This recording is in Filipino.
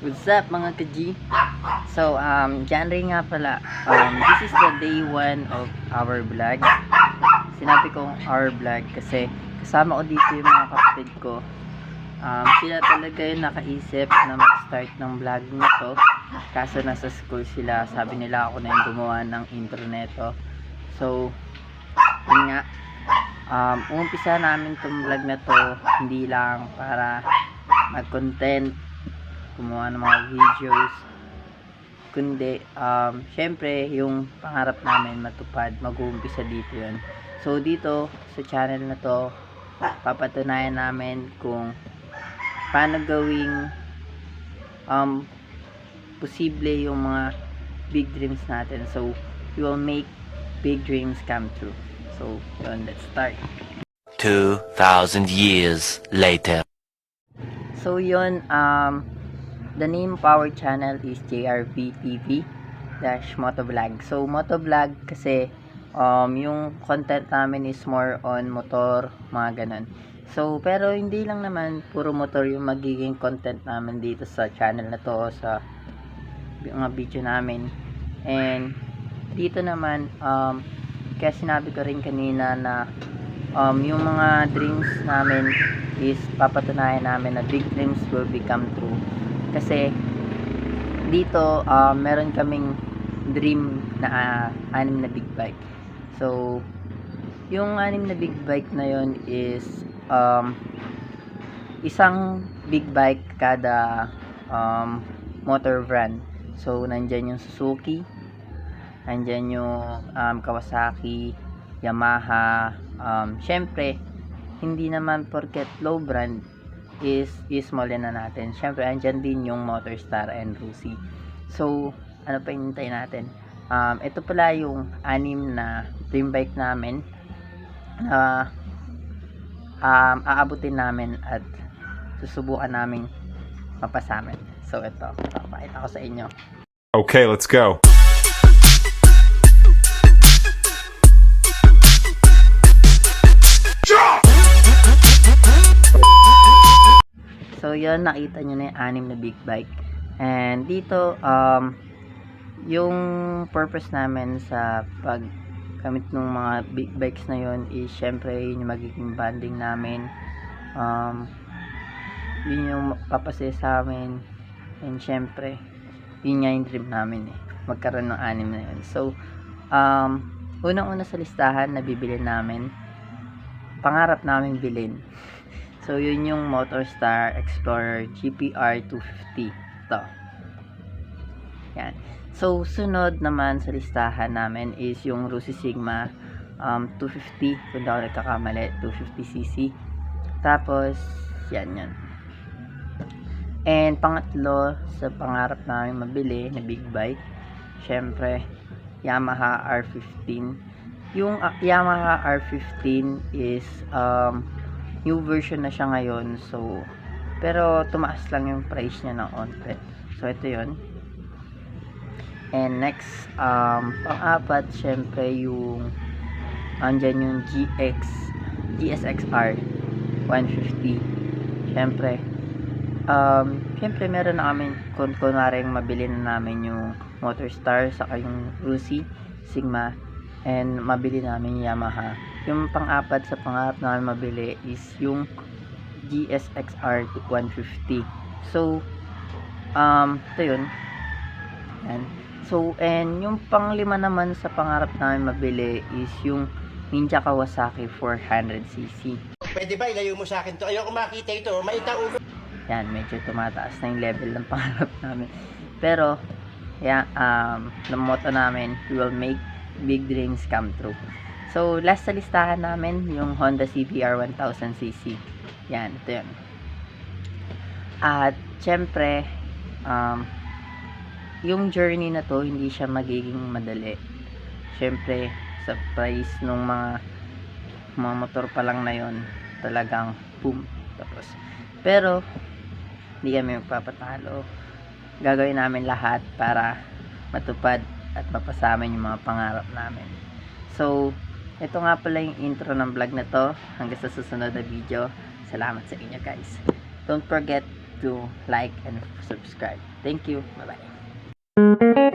What's up mga ka-G? So, January nga pala. This is the day 1 of our vlog. Sinabi kong our vlog kasi kasama ko dito yung mga kapatid ko. Sila talaga yung nakaisip na mag-start ng vlog nito. Kaso nasa school sila. Sabi nila ako na yung gumawa ng intro neto. So, yun nga. Umpisa namin itong vlog na to hindi lang para mag-content, gumawa ng mga videos, kundi syempre yung pangarap namin matupad, mag-uumpisa dito yun. So dito sa channel na to papatunayan namin kung paano gawing posible yung mga big dreams natin. So we will make big dreams come true. So yun, let's start. 2,000 years later. So yun, the name of our channel is JRV TV Motovlog. So motovlog kasi yung content namin is more on motor, mga ganun. So pero hindi lang naman puro motor yung magiging content namin dito sa channel na to, sa mga video namin. And dito naman kaya sinabi ko rin kanina na yung mga dreams namin is papatunayan namin na big dreams will become true. Kasi dito meron kaming dream na 6 na big bike. So yung 6 na big bike na yon is isang big bike kada motor brand. So nandyan yung Suzuki, nandyan yung Kawasaki, Yamaha, syempre hindi naman porket low brand is small na natin. Syempre andyan din yung Motorstar and Rusi. So ano pa hinintay natin? Ito pala yung 6 na dream bike namin na aabutin namin at susubukan namin mapasamin. So ito, papakita ko sa inyo. Okay, let's go. So yun, nakita nyo na yung 6 na big bike. And dito yung purpose namin sa paggamit ng mga big bikes na yun is syempre yun yung magiging bonding namin, yun yung papasaya sa amin, and syempre yun nga yung dream namin magkaroon ng 6 na yun. So unang-una sa listahan na bibili namin, pangarap namin bilhin. So yun yung Motorstar Explorer GPR 250 ito. Yan. So sunod naman sa listahan namin is yung Rusi Sigma 250, kung daw nagkakamali, 250cc. Tapos yan. And pangatlo sa pangarap namin mabili na big bike, syempre Yamaha R15. Yung Yamaha R15 is new version na siya ngayon. So pero tumaas lang yung price niya ng onte. So ito yun. And next, pang-apat syempre yung andyan yung GSXR 150. Syempre meron na kami kung kunaring mabili na namin yung Motorstar saka yung Rusi Sigma, and mabili namin yung Yamaha. Yung pang-apat sa pangarap namin mabili is yung GSXR 150. So ito yun. Yan. So and yung pang-5 naman sa pangarap namin mabili is yung Ninja Kawasaki 400cc. Pwede ba ilayo mo sa akin to? Ayoko makita ito, maitaulo. Yan, medyo tumataas na yung level ng pangarap namin. Pero yan, ng motto namin, we will make big dreams come true. So last sa listahan namin yung Honda CBR 1000cc. Yan, ito yun. At syempre yung journey na to hindi siya magiging madali. Syempre sa price nung mga motor pa lang na yon, talagang boom. Tapos pero hindi kami magpapatalo. Gagawin namin lahat para matupad at mapasamin yung mga pangarap namin. So ito nga pala yung intro ng vlog na to. Hanggang sa susunod na video. Salamat sa inyo guys. Don't forget to like and subscribe. Thank you. Bye-bye.